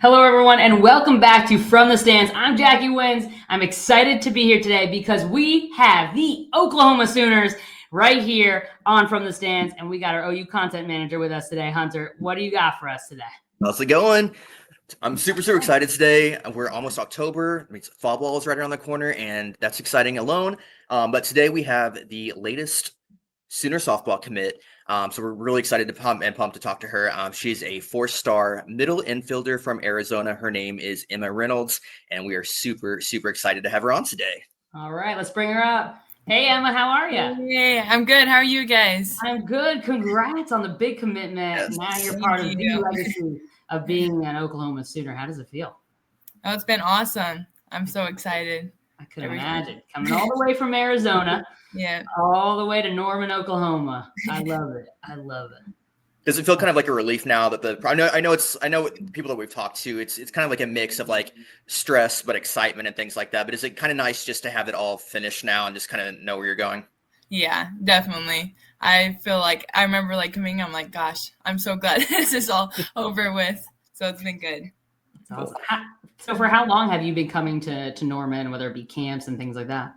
Hello, everyone, and welcome back to From the Stands. I'm Jackie Wins. I'm excited to be here today because we have the Oklahoma Sooners right here on From the Stands, and we got our OU content manager with us today. Hunter, what do you got for us today? How's it going? I'm super excited today. We're almost October. It means fall ball is right around the corner, and that's exciting alone. But today we have the latest Sooner softball commit. So we're really excited to pumped to talk to her. She's a 4-star middle infielder from Arizona. Her name is Emma Reynolds, and we are super excited to have her on today. All right, let's bring her up. Hey, Emma, how are you? Hey, I'm good. How are you guys? I'm good. Congrats on the big commitment. Yes. Now you're part of the legacy of being an Oklahoma Sooner. How does it feel? Oh, it's been awesome. I'm so excited. I could imagine. Coming all the way from Arizona. Yeah. All the way to Norman, Oklahoma. I love it. Does it feel kind of like a relief now that I know people that we've talked to, it's kind of like a mix of like stress but excitement and things like that. But is it kind of nice just to have it all finished now and just kind of know where you're going? Yeah, definitely. I feel like I remember like coming, I'm like, gosh, I'm so glad this is all over with. So it's been good. That's awesome. So for how long have you been coming to Norman, whether it be camps and things like that?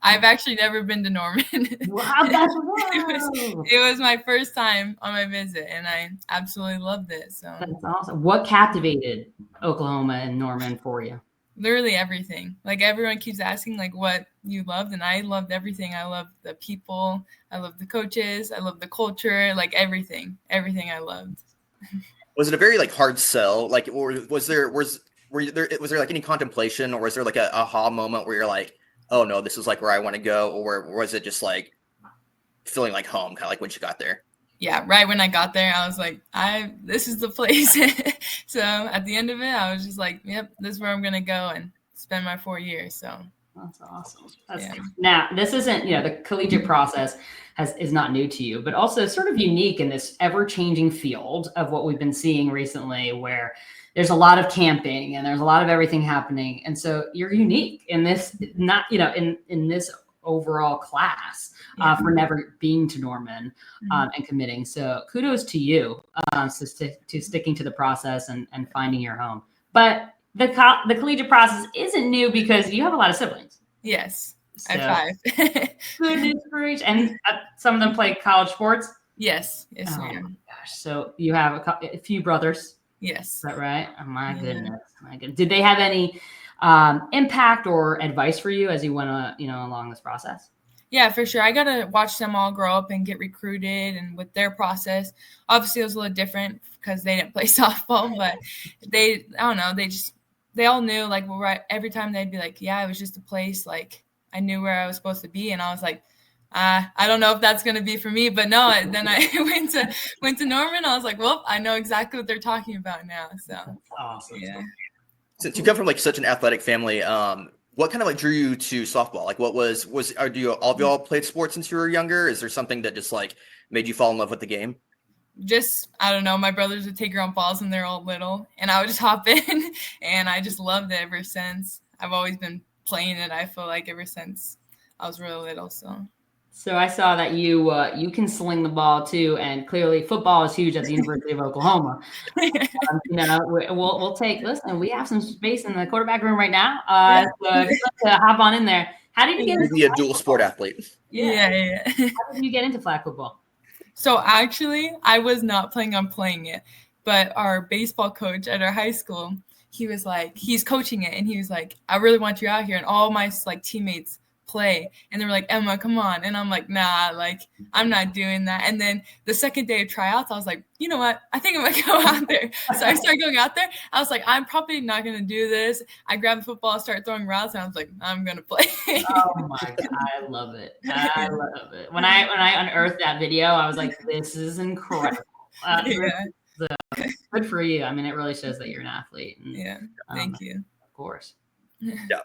I've actually never been to Norman. Wow, that's wild. It was my first time on my visit, and I absolutely loved it. So that's awesome. What captivated Oklahoma and Norman for you? Literally everything. Like everyone keeps asking like what you loved, and I loved everything. I loved the people, I loved the coaches, I loved the culture, like everything I loved. Was it a very like hard sell? Like, or was there like any contemplation, or was there like a aha moment where you're like, oh no, this is like where I want to go, or was it just like feeling like home, kind of like when you got there? Yeah, right when I got there, I was like, this is the place. So at the end of it, I was just like, yep, this is where I'm gonna go and spend my 4 years. So that's awesome. Now, this isn't, the collegiate process is not new to you, but also sort of unique in this ever-changing field of what we've been seeing recently, where there's a lot of camping and there's a lot of everything happening. And so you're unique in this, not, in this overall class for never being to Norman and committing. So kudos to you to sticking to the process and finding your home. But the collegiate process isn't new because you have a lot of siblings. Yes, so, I have 5. Goodness gracious. And some of them play college sports? Yes. Oh my gosh. So you have a few brothers? Yes. Is that right? Oh my goodness. Did they have any impact or advice for you as you went along this process? Yeah, for sure. I got to watch them all grow up and get recruited, and with their process, obviously it was a little different because they didn't play softball, but I don't know, they all knew, like, every time they'd be like, yeah, it was just a place, like, I knew where I was supposed to be, and I was like, I don't know if that's going to be for me, but no, then I went to Norman. I was like, well, I know exactly what they're talking about now. So that's awesome. Yeah. Since you come from like such an athletic family, what kind of like drew you to softball? Like what do you all of y'all played sports since you were younger? Is there something that just like made you fall in love with the game? Just, I don't know, my brothers would take ground balls when they're all little, and I would just hop in, and I just loved it ever since. I've always been playing it, I feel like, ever since I was really little. So I saw that you can sling the ball too, and clearly football is huge at the University of Oklahoma. We'll take. Listen, we have some space in the quarterback room right now. So just to hop on in there. How did you get into be a dual sport athlete? Yeah. How did you get into flag football? So actually, I was not planning on playing it, but our baseball coach at our high school, he was like, he's coaching it, and he was like, I really want you out here, and all my like teammates play, and they were like, Emma, come on, and I'm like, nah, like I'm not doing that. And then the second day of tryouts, I was like, you know what, I think I'm gonna go out there. So I started going out there. I was like, I'm probably not gonna do this. I grabbed the football, started throwing routes, and I was like, I'm gonna play. Oh my God, I love it. When I unearthed that video, I was like, this is incredible. Good for you. I mean, it really shows that you're an athlete. And, thank you. Of course. Yeah.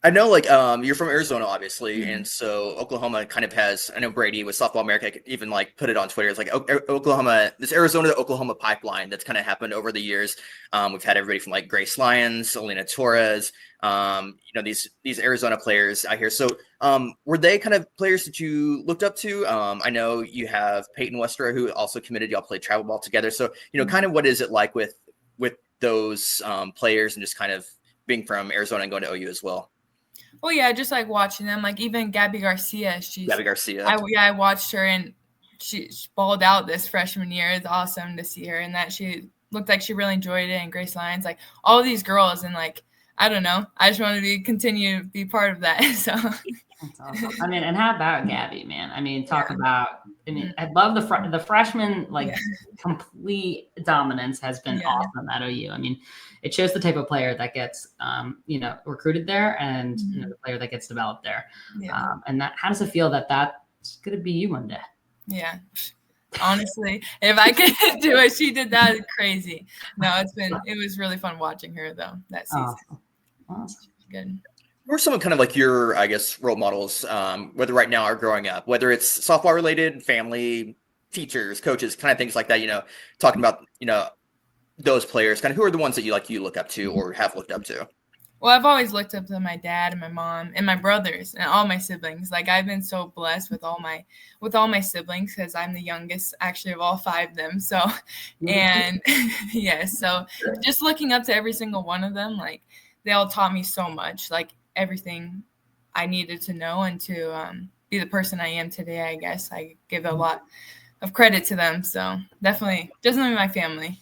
I know, like, you're from Arizona, obviously, and so Oklahoma kind of has, I know Brady with Softball America even, like, put it on Twitter. It's like Oklahoma, this Arizona to Oklahoma pipeline that's kind of happened over the years. We've had everybody from, like, Grace Lyons, Elena Torres, these Arizona players out here. So were they kind of players that you looked up to? I know you have Peyton Westra, who also committed. Y'all played travel ball together. So, kind of what is it like with those players and just kind of being from Arizona and going to OU as well? Well, yeah, just like watching them, like even Gabby Garcia. Gabby Garcia. I watched her and she balled out this freshman year. It's awesome to see her and that she looked like she really enjoyed it. And Grace Lyons, like all these girls, and like I don't know, I just want to continue to be part of that. So that's awesome. I mean, and how about Gabby, man? I mean, talk about. I mean, I love the freshman complete dominance has been awesome at OU. I mean, it shows the type of player that gets recruited there and the player that gets developed there. Yeah. And that, how does it feel that that's going to be you one day? Yeah. Honestly, if I could do it, she did that crazy. No, it was really fun watching her though that season. Awesome. Good. Who are some of kind of like your, I guess, role models, whether right now or growing up, whether it's softball related, family, teachers, coaches, kind of things like that, talking about, those players, kind of who are the ones that you look up to or have looked up to? Well, I've always looked up to my dad and my mom and my brothers and all my siblings. Like I've been so blessed with all my siblings because I'm the youngest actually of all 5 of them. So, and so just looking up to every single one of them, like they all taught me so much, like everything I needed to know and to be the person I am today. I guess I give a lot of credit to them. So definitely my family.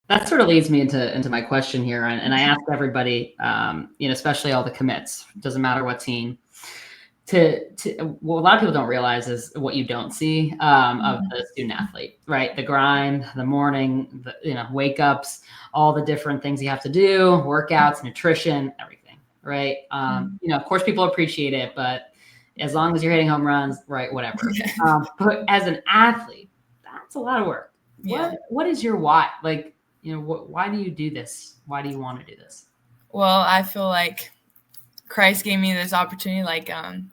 That sort of leads me into my question here, and I ask everybody, especially all the commits, doesn't matter what team. What a lot of people don't realize is what you don't see of the student athlete, right? The grind, the morning, wake ups, all the different things you have to do, workouts, nutrition, everything, right? Of course, people appreciate it, but as long as you're hitting home runs, right, whatever. But as an athlete, that's a lot of work. Yeah. What is your why? Like, why do you do this? Why do you want to do this? Well, I feel like Christ gave me this opportunity, like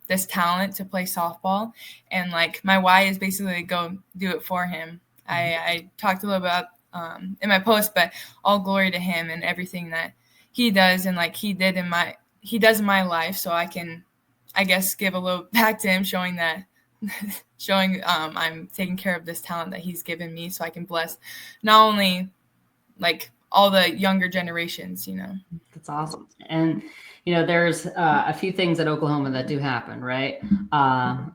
this talent to play softball. And like my why is basically to go do it for him. I talked a little about in my post, but all glory to him and everything that he does and like he does in my life. So I can, I guess, give a little back to him, showing I'm taking care of this talent that he's given me so I can bless not only like all the younger generations, That's awesome. And, there's a few things at Oklahoma that do happen, right?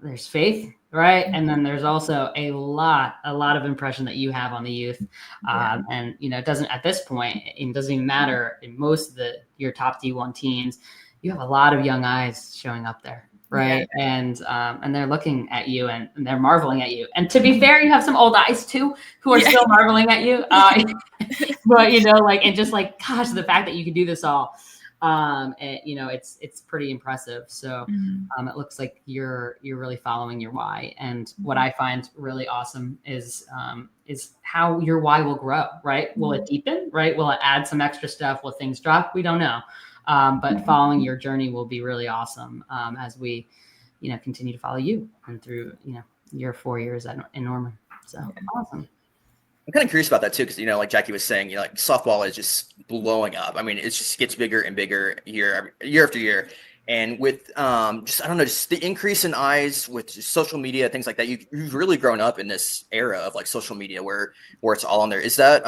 There's faith, right? And then there's also a lot of impression that you have on the youth. And, it doesn't, at this point, it doesn't even matter in most of your top D1 teams, you have a lot of young eyes showing up there. Right. Yeah. And they're looking at you and they're marveling at you. And to be fair, you have some old eyes too, who are still marveling at you. But, and just like, gosh, the fact that you can do this all, it's pretty impressive. So it looks like you're really following your why. And what I find really awesome is how your why will grow, right? Will it deepen, right? Will it add some extra stuff? Will things drop? We don't know. But following your journey will be really awesome as we, continue to follow you and through, your 4 years in Norman. So awesome. I'm kind of curious about that too, because like Jackie was saying, like softball is just blowing up. I mean, it just gets bigger and bigger year after year. And with just the increase in eyes with just social media, things like that, you've really grown up in this era of like social media where it's all on there. Is that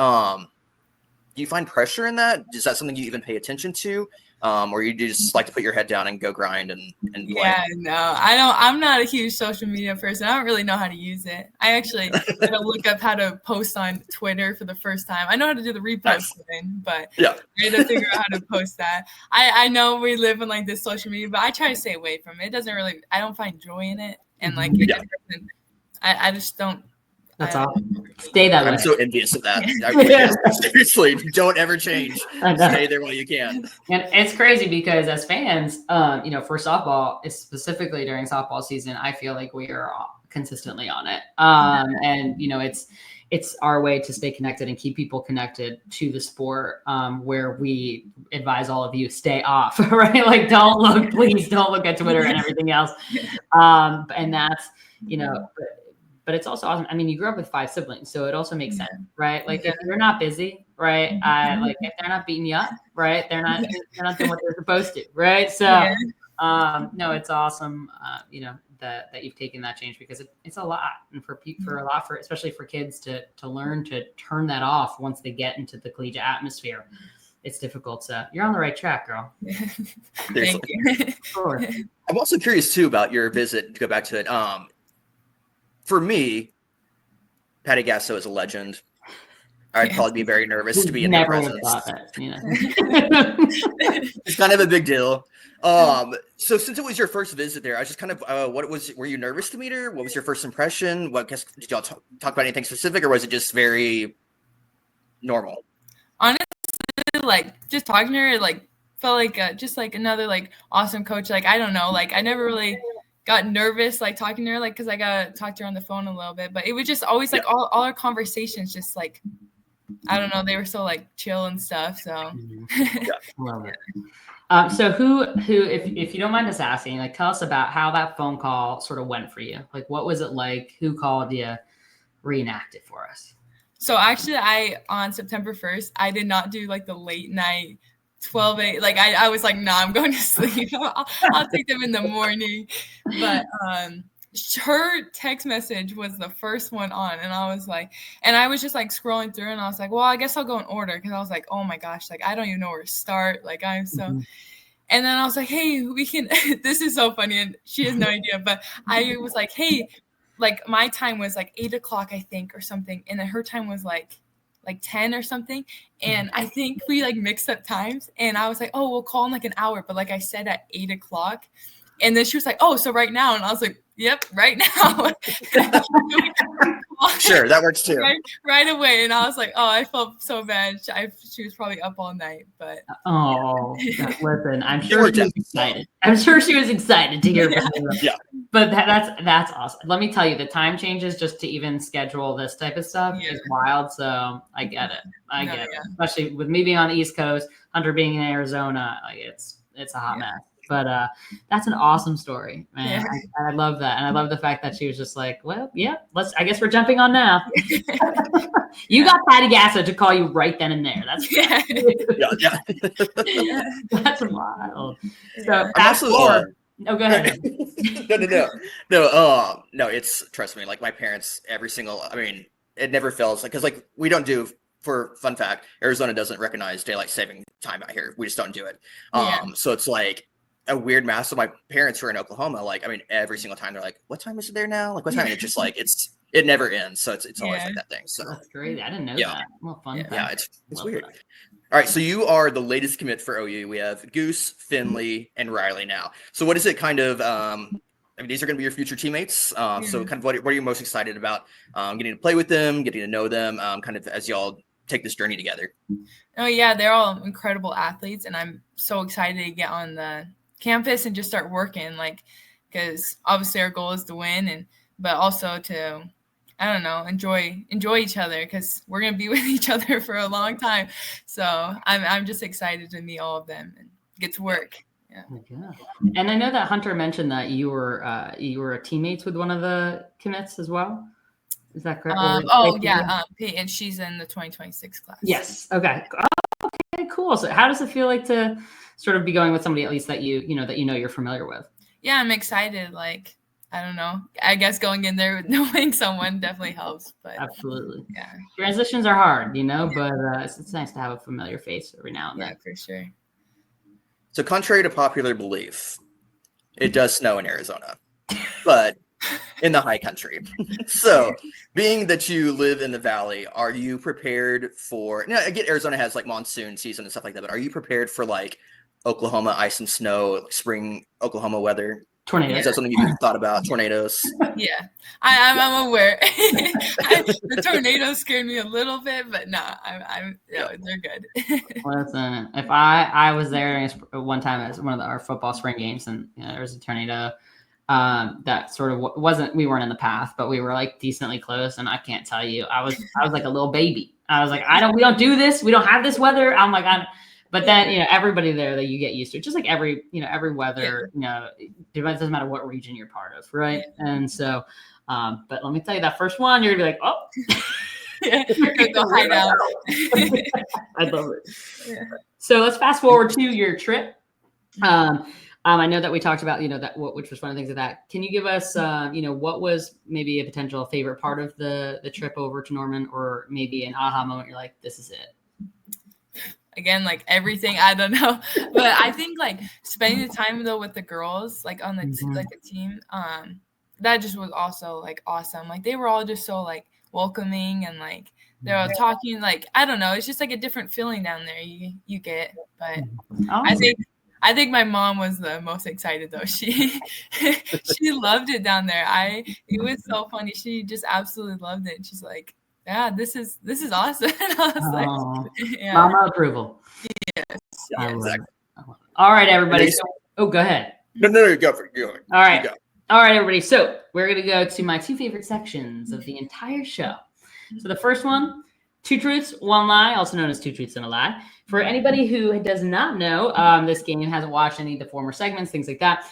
do you find pressure in that? Is that something you even pay attention to? Or you just like to put your head down and go grind and play? Yeah, no, I don't. I'm not a huge social media person. I don't really know how to use it. I actually had to look up how to post on Twitter for the first time. I know how to do the reposting, but I had to figure out how to post that. I know we live in like this social media, but I try to stay away from it. It doesn't really. I don't find joy in it, and like I just don't. That's awesome. Stay that way. I'm so envious of that. Seriously, don't ever change. Stay there while you can. And it's crazy because as fans, for softball, specifically during softball season, I feel like we are consistently on it. And it's our way to stay connected and keep people connected to the sport, where we advise all of you stay off, right? Like please don't look at Twitter and everything else. And that's, but it's also awesome. I mean, you grew up with 5 siblings, so it also makes sense, right? Like if you're not busy, right? Like if they're not beating you up, right? They're not doing what they're supposed to, right? So No, it's awesome. That you've taken that change because it's a lot, and for especially for kids to learn to turn that off once they get into the collegiate atmosphere. It's difficult. So you're on the right track, girl. Thank you. Sure. I'm also curious too about your visit. To go back to it, for me, Patty Gasso is a legend. I'd probably be very nervous to be in their Never would have presence. thought that, It's kind of a big deal. So since it was your first visit there, I was just kind of, were you nervous to meet her? What was your first impression? Did y'all talk about anything specific, or was it just very normal? Honestly, like just talking to her, like felt like just like another like awesome coach. Like I don't know, like I never really got nervous like talking to her, like because I got to talk to her on the phone a little bit, but it was just always like all our conversations just like I don't know, they were so like chill and stuff. So love it. So who if you don't mind us asking, like tell us about how that phone call sort of went for you. Like what was it like? Who called you? Reenact it for us. So actually on September 1st, I did not do like the late night 12 8. Like I was like, nah, I'm going to sleep. I'll take them in the morning. But her text message was the first one on, and I was like, and I was just like scrolling through, and I was like, well, I guess I'll go in order, because I was like, oh my gosh, like I don't even know where to start. Like I'm so. Mm-hmm. And then I was like, hey, we can. This is so funny, and she has no idea. But I was like, hey, like my time was like 8 o'clock, I think, or something, and then her time was like 10 or something, and I think we like mixed up times, and I was like, oh, we'll call in like an hour, but like I said at 8 o'clock, and then she was like, oh, so right now, and I was like, yep, right now. Sure, that works too. Right away, and I was like, oh, I felt so bad. She was probably up all night, but listen, I'm sure she was excited. I'm sure she was excited to hear from you. Yeah. But that's awesome. Let me tell you, the time changes just to even schedule this type of stuff is wild. So I get it. I get it. Especially with me being on the East Coast, Hunter being in Arizona, like it's a hot mess. But that's an awesome story, man. I love that, and I love the fact that she was just like, "Well, yeah, I guess we're jumping on now." You got Patty Gasso to call you right then and there. That's that's wild. So fast forward. Oh, go ahead. No. It's trust me. Like my parents, it never fails. Like because like we don't do. For fun fact, Arizona doesn't recognize daylight saving time out here. We just don't do it. So it's like a weird mass. So my parents who are in Oklahoma, like, every single time they're like, what time is it there now? Like what time? And it's just like, it never ends. So it's always like that thing. So that's great. I didn't know that. Well, fun. Yeah, it's weird. That. All right. So you are the latest commit for OU. We have Goose, Finley, and Riley now. So what is it kind of, these are going to be your future teammates. So kind of what are you most excited about getting to play with them, getting to know them, kind of as y'all take this journey together? Oh yeah, they're all incredible athletes, and I'm so excited to get on the campus and just start working, like, because obviously our goal is to win, but also to, I don't know, enjoy each other, because we're gonna be with each other for a long time. So I'm just excited to meet all of them and get to work. Yeah. And I know that Hunter mentioned that you were teammates with one of the commits as well. Is that correct? And she's in the 2026 class. Yes. Okay. Okay. Cool. So, how does it feel like to sort of be going with somebody at least that you're familiar with? Yeah, I'm excited. Like, I don't know. I guess going in there with knowing someone definitely helps. But absolutely. Yeah. Transitions are hard, but it's nice to have a familiar face every now and then. Yeah, for sure. So, contrary to popular belief, it does snow in Arizona, but in the high country. So being that you live in the valley, are you prepared for, I get Arizona has like monsoon season and stuff like that, but are you prepared for like Oklahoma ice and snow, like spring Oklahoma weather? Tornadoes. Is that something you've thought about? Tornadoes? Yeah, I'm aware. The tornadoes scared me a little bit, but they're good. Listen, if I was there one time at one of our football spring games, and there was a tornado that sort of we weren't in the path, but we were like decently close. And I can't tell you, I was like a little baby. I was like, we don't do this. We don't have this weather. I'm like, but then, everybody there that you get used to, just like every weather, it doesn't matter what region you're part of. Right. Yeah. And so, but let me tell you, that first one, you're gonna be like, oh, you're gonna go hide out. I love it. Yeah. So let's fast forward to your trip. I know that we talked about, which was one of the things of that. Can you give us, what was maybe a potential favorite part of the trip over to Norman, or maybe an aha moment? You're like, this is it. Again, like everything, I don't know, but I think like spending the time though with the girls, like on the the team, that just was also like awesome. Like they were all just so like welcoming and like they were talking. Like I don't know, it's just like a different feeling down there you get. But I think my mom was the most excited though. She loved it down there. It was so funny. She just absolutely loved it. She's like, yeah, this is awesome. And I was like, yeah. Mama approval. Yes. Exactly. All right, everybody. Go ahead. No, go for it. Go. All right. All right, everybody. So we're going to go to my two favorite sections of the entire show. So the first one, 2 truths, 1 lie, also known as 2 truths and a lie. For anybody who does not know, this game hasn't watched any of the former segments, things like that.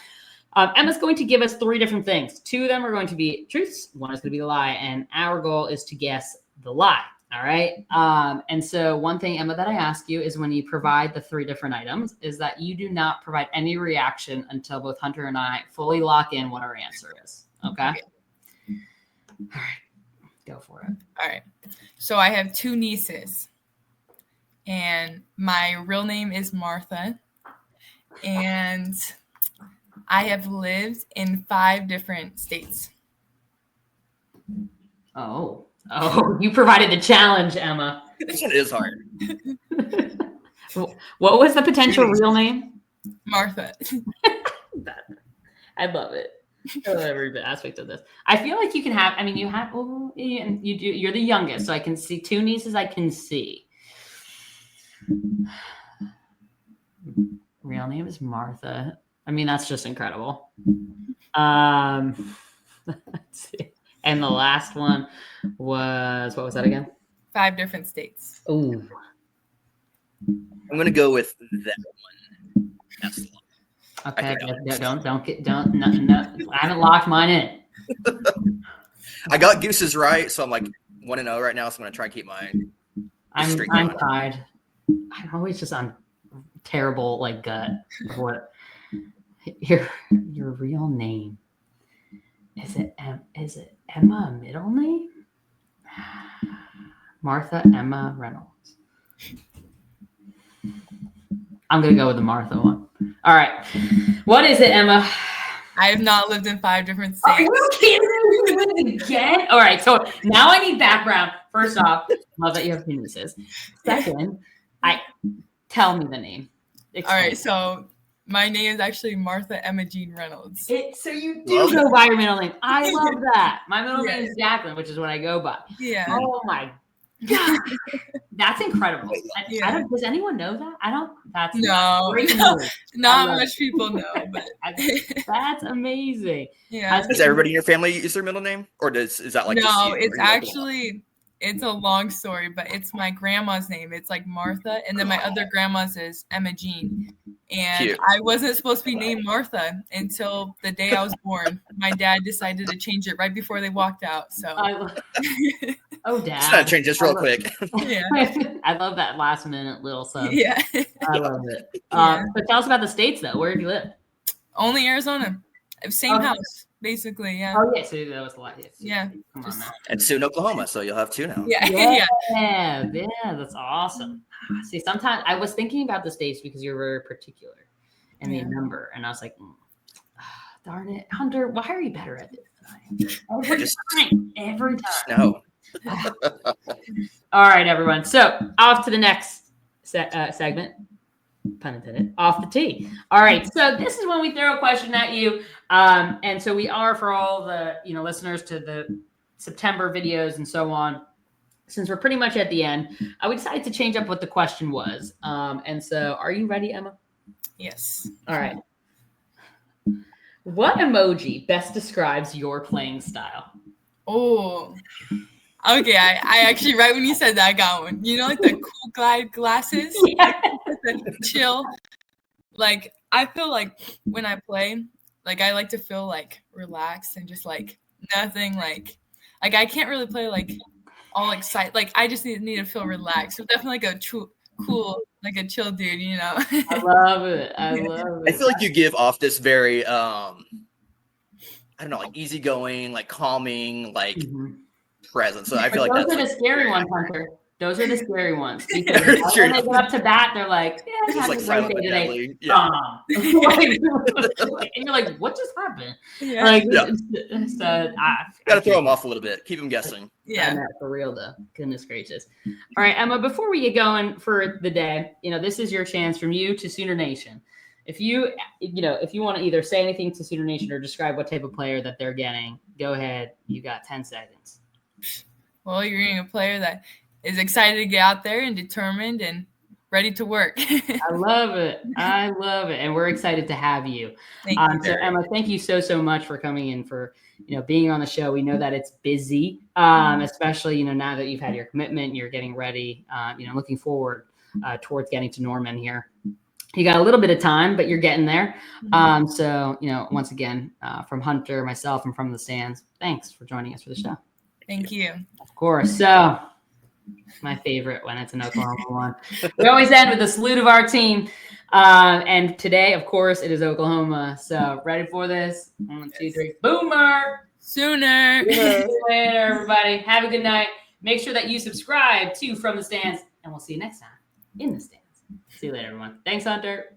Emma's going to give us 3 different things. 2 of them are going to be truths. 1 is going to be the lie. And our goal is to guess the lie. All right. And so one thing, Emma, that I ask you is when you provide the 3 different items is that you do not provide any reaction until both Hunter and I fully lock in what our answer is. Okay. All right. Go for it. All right. So I have 2 nieces. And my real name is Martha. And I have lived in 5 different states. Oh, you provided the challenge, Emma. This one is hard. What was the potential real name? Martha. I love it. I love every aspect of this. I feel like you can have, and you're the youngest, so I can see 2 nieces I can see. Real name is Martha. I mean, that's just incredible. Let's see. And the last one was, what was that again? 5 different states. Oh, I'm gonna go with that one. That's the one. Okay. No. I haven't locked mine in. I got Goose's right, so I'm like 1-0 right now. So I'm gonna try and keep mine. I'm tied. I'm always just on terrible like gut. What your real name? Is it Emma a middle name? Martha Emma Reynolds. I'm gonna go with the Martha one. All right. What is it, Emma? I have not lived in 5 different states. Are you kidding me again? All right. So now I need background. First off, love that you have 2 nieces. Second, tell me the name. All right. So my name is actually Martha Emma Jean Reynolds. So you do go by your middle name. I love that. My middle name is Jacqueline, which is what I go by. Yeah. Oh my God. That's incredible. Yeah. Does anyone know that? That's no, great not much people know, but that's amazing. Yeah. Does everybody in your family use their middle name, or is that like? No, it's actually it's a long story, but it's my grandma's name. It's like Martha, and then my other grandma's is Emma Jean. And Cute. I wasn't supposed to be named Martha until the day I was born. My dad decided to change it right before they walked out. So, oh, Dad, just gotta change this real quick. Yeah, I love that last minute little sub. Yeah, I love it. But tell us about the states, though. Where do you live? Only Arizona. Same house, basically. Yeah. Oh yeah, so that was a lot. Yeah. Come on now. And soon Oklahoma, so you'll have 2 now. Yeah. That's awesome. See, sometimes I was thinking about the states because you're very particular in the number, and I was like, darn it, Hunter, why are you better at this than I am? Every time. No. All right, everyone. So off to the next segment. Pun intended. Off the tee. All right. So this is when we throw a question at you. And so we are, for all the listeners to the September videos and so on, since we're pretty much at the end, we decided to change up what the question was. And so are you ready, Emma? Yes. All right. What emoji best describes your playing style? Oh, okay. I actually, right when you said that, I got one. You know, like the cool glide glasses? Yeah. Chill. Like, I feel like when I play, like, I like to feel, like, relaxed and just, like, nothing, like I can't really play, like, all excited. Like, I just need to feel relaxed. So definitely, like, a cool, like a chill dude, you know. I love it. I love I it. feel like you give off this very I don't know, like easygoing, like calming, like Mhm. presence. So I But feel like those that's are the like scary very ones, accurate. Hunter. Those are the scary ones because True when they enough. get up to bat, they're like, "Yeah, It's just happy like silent birthday but today." deadly. Yeah. And you're like, "What just happened?" Yeah. Like, Yeah. so Gotta throw them off a little bit. Keep them guessing. I Yeah. know, for real though. Goodness gracious. All right, Emma, before we get going for the day, this is your chance from you to Sooner Nation. If you want to either say anything to Sooner Nation or describe what type of player that they're getting, go ahead. You got 10 seconds. Well, you're getting a player that is excited to get out there and determined and ready to work. I love it. I love it. And we're excited to have you. Thank you. So Emma, thank you so much for coming in, for, being on the show. We know that it's busy, especially, now that you've had your commitment, you're getting ready, looking forward towards getting to Norman here. You got a little bit of time, but you're getting there. So, once again, from Hunter, myself, and from the stands, thanks for joining us for the show. Thank you. Of course. So, my favorite when it's an Oklahoma one. We always end with a salute of our team. And today, of course, it is Oklahoma. So, ready for this? 1, 2, 3. Boomer! Sooner. See you later, everybody. Have a good night. Make sure that you subscribe to From the Stands, and we'll see you next time in the stands. See you later, everyone. Thanks, Hunter.